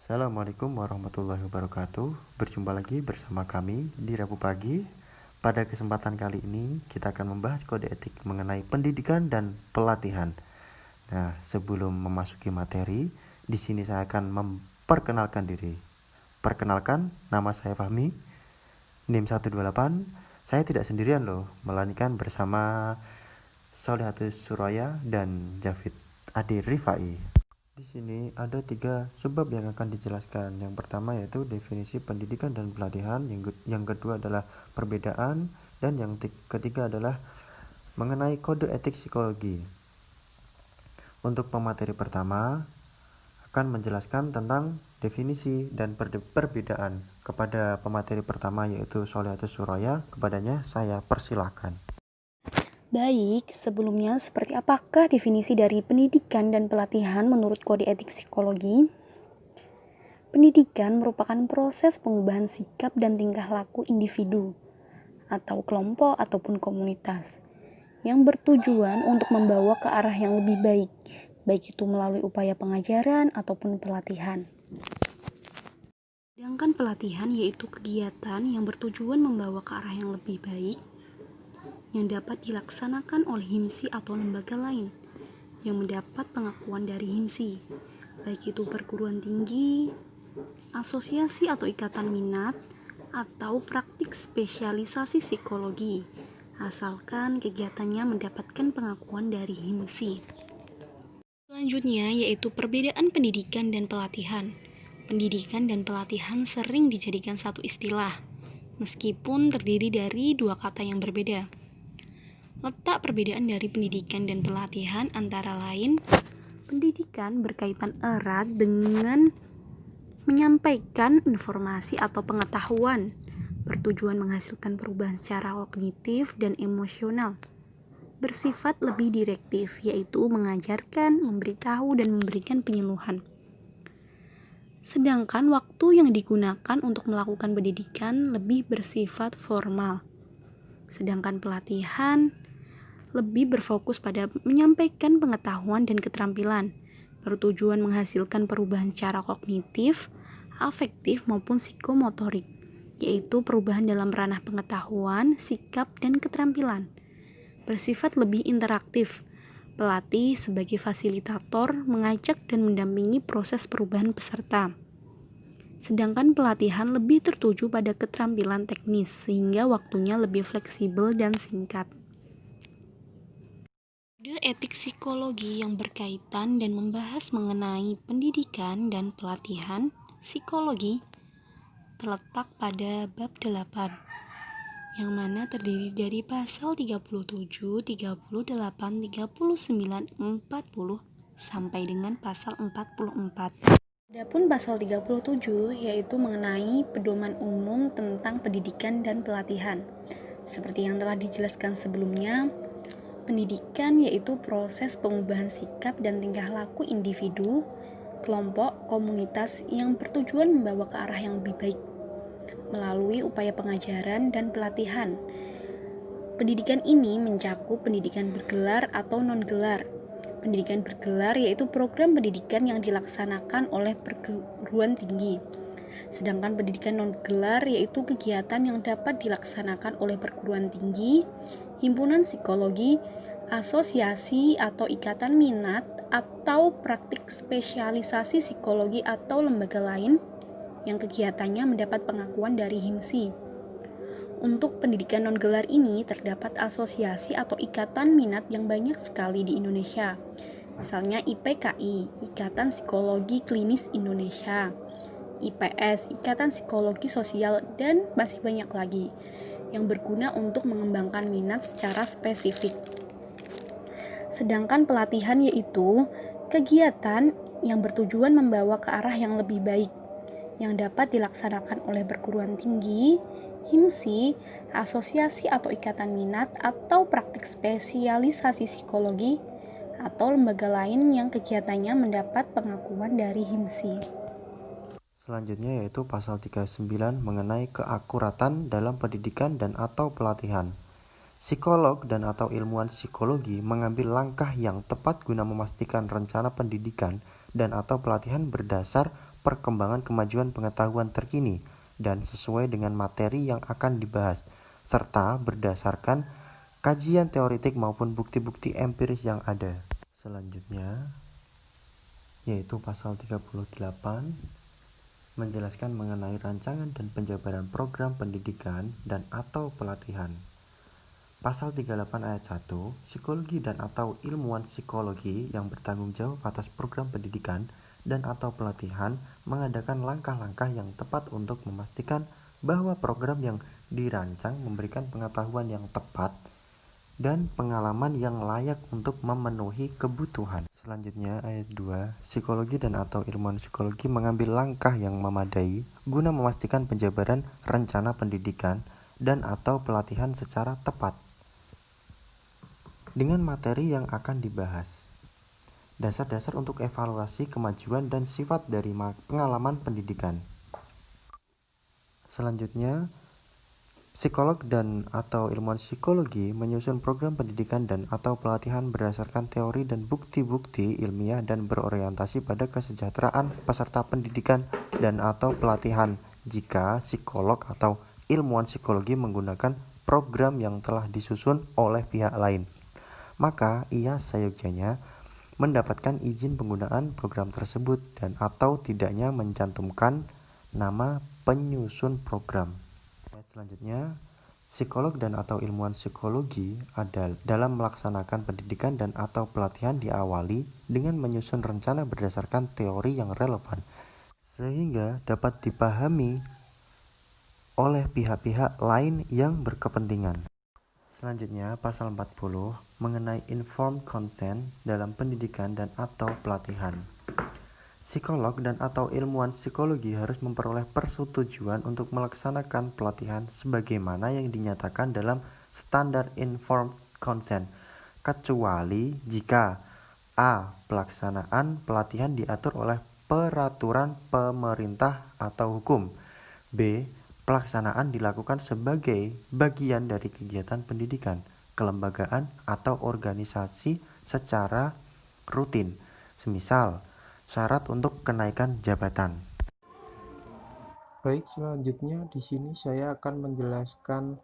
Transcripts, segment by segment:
Assalamualaikum warahmatullahi wabarakatuh. Berjumpa lagi bersama kami di Rabu Pagi. Pada kesempatan kali ini kita akan membahas kode etik mengenai pendidikan dan pelatihan. Nah, sebelum memasuki materi, di sini saya akan memperkenalkan diri. Perkenalkan, nama saya Fahmi, NIM 128. Saya tidak sendirian loh, melainkan bersama Solihatus Suraya dan Javid Adi Rifai. Di sini ada 3 subbab yang akan dijelaskan. Yang pertama yaitu definisi pendidikan dan pelatihan, yang kedua adalah perbedaan, dan yang ketiga adalah mengenai kode etik psikologi. Untuk pemateri pertama akan menjelaskan tentang definisi dan perbedaan. Kepada pemateri pertama yaitu Solihatus Suraya, kepadanya saya persilahkan. Baik, sebelumnya seperti apakah definisi dari pendidikan dan pelatihan menurut kode etik psikologi? Pendidikan merupakan proses pengubahan sikap dan tingkah laku individu atau kelompok ataupun komunitas yang bertujuan untuk membawa ke arah yang lebih baik itu melalui upaya pengajaran ataupun pelatihan. Sedangkan pelatihan yaitu kegiatan yang bertujuan membawa ke arah yang lebih baik yang dapat dilaksanakan oleh himsi atau lembaga lain yang mendapat pengakuan dari himsi, baik itu perguruan tinggi, asosiasi atau ikatan minat, atau praktik spesialisasi psikologi, asalkan kegiatannya mendapatkan pengakuan dari himsi. Selanjutnya yaitu perbedaan pendidikan dan pelatihan. Pendidikan dan pelatihan sering dijadikan satu istilah, meskipun terdiri dari 2 kata yang berbeda. Letak perbedaan dari pendidikan dan pelatihan antara lain, pendidikan berkaitan erat dengan menyampaikan informasi atau pengetahuan, bertujuan menghasilkan perubahan secara kognitif dan emosional, bersifat lebih direktif, yaitu mengajarkan, memberitahu, dan memberikan penyuluhan. Sedangkan waktu yang digunakan untuk melakukan pendidikan lebih bersifat formal. Sedangkan pelatihan lebih berfokus pada menyampaikan pengetahuan dan keterampilan, bertujuan menghasilkan perubahan secara kognitif, afektif maupun psikomotorik, yaitu perubahan dalam ranah pengetahuan, sikap, dan keterampilan. Bersifat lebih interaktif, pelatih sebagai fasilitator mengajak dan mendampingi proses perubahan peserta. Sedangkan pelatihan lebih tertuju pada keterampilan teknis, sehingga waktunya lebih fleksibel dan singkat. Kode etik psikologi yang berkaitan dan membahas mengenai pendidikan dan pelatihan psikologi terletak pada bab 8, yang mana terdiri dari pasal 37, 38, 39, 40 sampai dengan pasal 44. Adapun pasal 37 yaitu mengenai pedoman umum tentang pendidikan dan pelatihan. Seperti yang telah dijelaskan sebelumnya, pendidikan yaitu proses pengubahan sikap dan tingkah laku individu, kelompok, komunitas yang bertujuan membawa ke arah yang lebih baik melalui upaya pengajaran dan pelatihan. Pendidikan ini mencakup pendidikan bergelar atau non-gelar. Pendidikan bergelar yaitu program pendidikan yang dilaksanakan oleh perguruan tinggi. Sedangkan pendidikan non-gelar yaitu kegiatan yang dapat dilaksanakan oleh perguruan tinggi, himpunan psikologi, asosiasi atau ikatan minat, atau praktik spesialisasi psikologi atau lembaga lain yang kegiatannya mendapat pengakuan dari himsi. Untuk pendidikan non-gelar ini terdapat asosiasi atau ikatan minat yang banyak sekali di Indonesia. Misalnya IPKI, Ikatan Psikologi Klinis Indonesia, IPS, Ikatan Psikologi Sosial, dan masih banyak lagi yang berguna untuk mengembangkan minat secara spesifik. Sedangkan pelatihan yaitu kegiatan yang bertujuan membawa ke arah yang lebih baik, yang dapat dilaksanakan oleh perguruan tinggi, himsi, asosiasi atau ikatan minat, atau praktik spesialisasi psikologi, atau lembaga lain yang kegiatannya mendapat pengakuan dari himsi. Selanjutnya yaitu pasal 39 mengenai keakuratan dalam pendidikan dan atau pelatihan. Psikolog dan atau ilmuwan psikologi mengambil langkah yang tepat guna memastikan rencana pendidikan dan atau pelatihan berdasar perkembangan kemajuan pengetahuan terkini dan sesuai dengan materi yang akan dibahas, serta berdasarkan kajian teoretik maupun bukti-bukti empiris yang ada. Selanjutnya, yaitu pasal 38, menjelaskan mengenai rancangan dan penjabaran program pendidikan dan atau pelatihan. Pasal 38 ayat 1, psikologi dan atau ilmuwan psikologi yang bertanggung jawab atas program pendidikan dan atau pelatihan mengadakan langkah-langkah yang tepat untuk memastikan bahwa program yang dirancang memberikan pengetahuan yang tepat dan pengalaman yang layak untuk memenuhi kebutuhan. Selanjutnya ayat 2, psikologi dan atau ilmuwan psikologi mengambil langkah yang memadai guna memastikan penjabaran rencana pendidikan dan atau pelatihan secara tepat dengan materi yang akan dibahas. Dasar-dasar untuk evaluasi kemajuan dan sifat dari pengalaman pendidikan. Selanjutnya, psikolog dan atau ilmuwan psikologi menyusun program pendidikan dan atau pelatihan berdasarkan teori dan bukti-bukti ilmiah dan berorientasi pada kesejahteraan peserta pendidikan dan atau pelatihan jika psikolog atau ilmuwan psikologi menggunakan program yang telah disusun oleh pihak lain. Maka ia seyogyanya mendapatkan izin penggunaan program tersebut dan atau tidaknya mencantumkan nama penyusun program. Selanjutnya, psikolog dan atau ilmuwan psikologi dalam melaksanakan pendidikan dan atau pelatihan diawali dengan menyusun rencana berdasarkan teori yang relevan sehingga dapat dipahami oleh pihak-pihak lain yang berkepentingan. Selanjutnya, pasal 40 mengenai informed consent dalam pendidikan dan atau pelatihan. Psikolog dan atau ilmuwan psikologi harus memperoleh persetujuan untuk melaksanakan pelatihan sebagaimana yang dinyatakan dalam standar informed consent, kecuali jika a. pelaksanaan pelatihan diatur oleh peraturan pemerintah atau hukum, b. pelaksanaan dilakukan sebagai bagian dari kegiatan pendidikan, kelembagaan, atau organisasi secara rutin, semisal syarat untuk kenaikan jabatan. Baik, selanjutnya di sini saya akan menjelaskan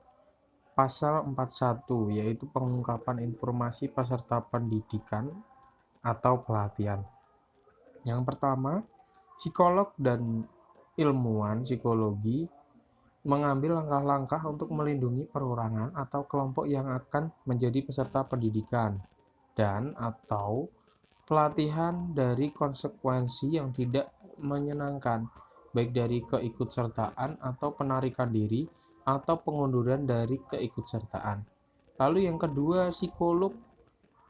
pasal 41, yaitu pengungkapan informasi peserta pendidikan atau pelatihan. Yang pertama, psikolog dan ilmuwan psikologi mengambil langkah-langkah untuk melindungi perorangan atau kelompok yang akan menjadi peserta pendidikan dan atau pelatihan dari konsekuensi yang tidak menyenangkan, baik dari keikutsertaan atau penarikan diri atau pengunduran dari keikutsertaan. Lalu yang kedua, psikolog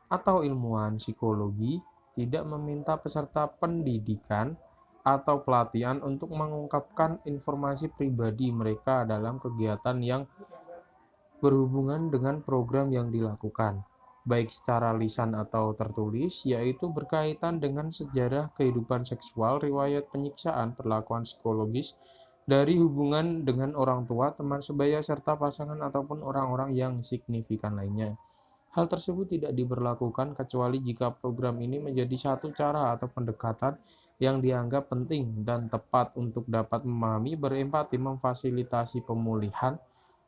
atau ilmuwan psikologi tidak meminta peserta pendidikan atau pelatihan untuk mengungkapkan informasi pribadi mereka dalam kegiatan yang berhubungan dengan program yang dilakukan, baik secara lisan atau tertulis, yaitu berkaitan dengan sejarah kehidupan seksual, riwayat penyiksaan, perlakuan psikologis dari hubungan dengan orang tua, teman sebaya, serta pasangan ataupun orang-orang yang signifikan lainnya. Hal tersebut tidak diberlakukan kecuali jika program ini menjadi satu cara atau pendekatan yang dianggap penting dan tepat untuk dapat memahami, berempati, memfasilitasi pemulihan,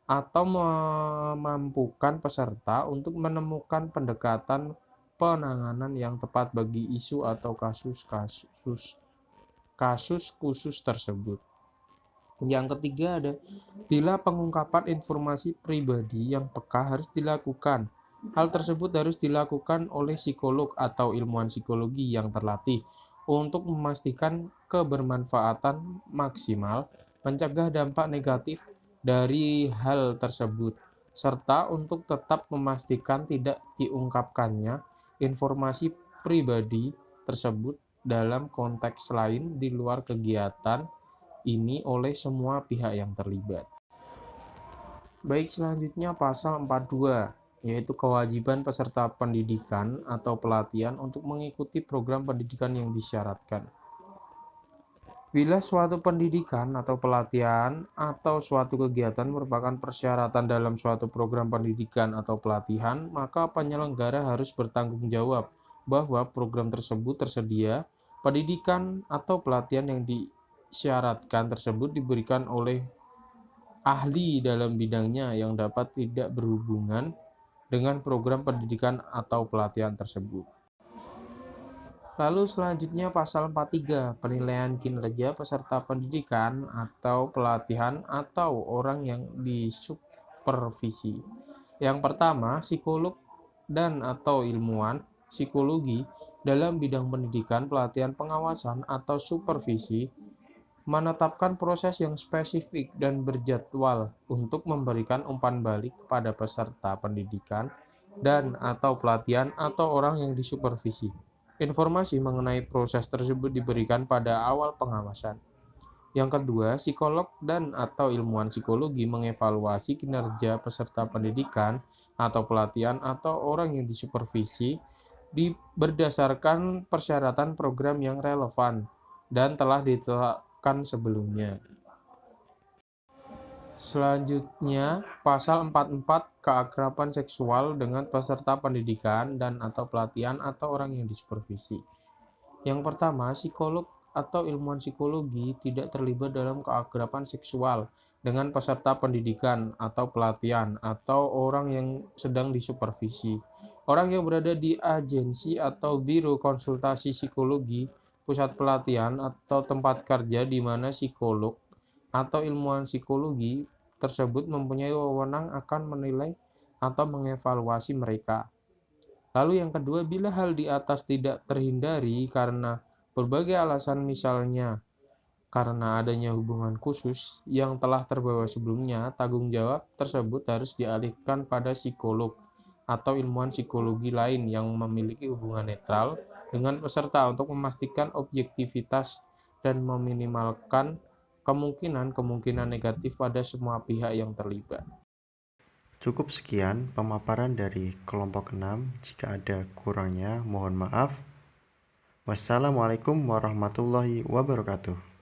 atau memampukan peserta untuk menemukan pendekatan penanganan yang tepat bagi isu atau kasus khusus tersebut. Yang ketiga ada, bila pengungkapan informasi pribadi yang peka harus dilakukan. Hal tersebut harus dilakukan oleh psikolog atau ilmuwan psikologi yang terlatih untuk memastikan kebermanfaatan maksimal, mencegah dampak negatif dari hal tersebut, serta untuk tetap memastikan tidak diungkapkannya informasi pribadi tersebut dalam konteks lain di luar kegiatan ini oleh semua pihak yang terlibat. Baik, selanjutnya pasal 42, yaitu kewajiban peserta pendidikan atau pelatihan untuk mengikuti program pendidikan yang disyaratkan. Bila suatu pendidikan atau pelatihan atau suatu kegiatan merupakan persyaratan dalam suatu program pendidikan atau pelatihan, maka penyelenggara harus bertanggung jawab bahwa program tersebut tersedia pendidikan atau pelatihan yang disyaratkan tersebut diberikan oleh ahli dalam bidangnya yang dapat tidak berhubungan dengan program pendidikan atau pelatihan tersebut. Lalu selanjutnya pasal 43, penilaian kinerja peserta pendidikan atau pelatihan atau orang yang disupervisi. Yang pertama, psikolog dan atau ilmuwan psikologi dalam bidang pendidikan, pelatihan, pengawasan, atau supervisi menetapkan proses yang spesifik dan berjadwal untuk memberikan umpan balik kepada peserta pendidikan dan atau pelatihan atau orang yang disupervisi. Informasi mengenai proses tersebut diberikan pada awal pengawasan. Yang kedua, psikolog dan atau ilmuwan psikologi mengevaluasi kinerja peserta pendidikan atau pelatihan atau orang yang disupervisi berdasarkan persyaratan program yang relevan dan telah ditetapkan sebelumnya. Selanjutnya, pasal 44, keakraban seksual dengan peserta pendidikan dan atau pelatihan atau orang yang disupervisi. Yang pertama, psikolog atau ilmuwan psikologi tidak terlibat dalam keakraban seksual dengan peserta pendidikan atau pelatihan atau orang yang sedang disupervisi. Orang yang berada di agensi atau biro konsultasi psikologi, pusat pelatihan atau tempat kerja di mana psikolog atau ilmuwan psikologi tersebut mempunyai wewenang akan menilai atau mengevaluasi mereka. Lalu yang kedua, bila hal di atas tidak terhindari karena berbagai alasan, misalnya karena adanya hubungan khusus yang telah terbawa sebelumnya, tanggung jawab tersebut harus dialihkan pada psikolog atau ilmuwan psikologi lain yang memiliki hubungan netral dengan peserta untuk memastikan objektivitas dan meminimalkan kemungkinan-kemungkinan negatif pada semua pihak yang terlibat. Cukup sekian pemaparan dari kelompok 6. Jika ada kurangnya mohon maaf. Wassalamualaikum warahmatullahi wabarakatuh.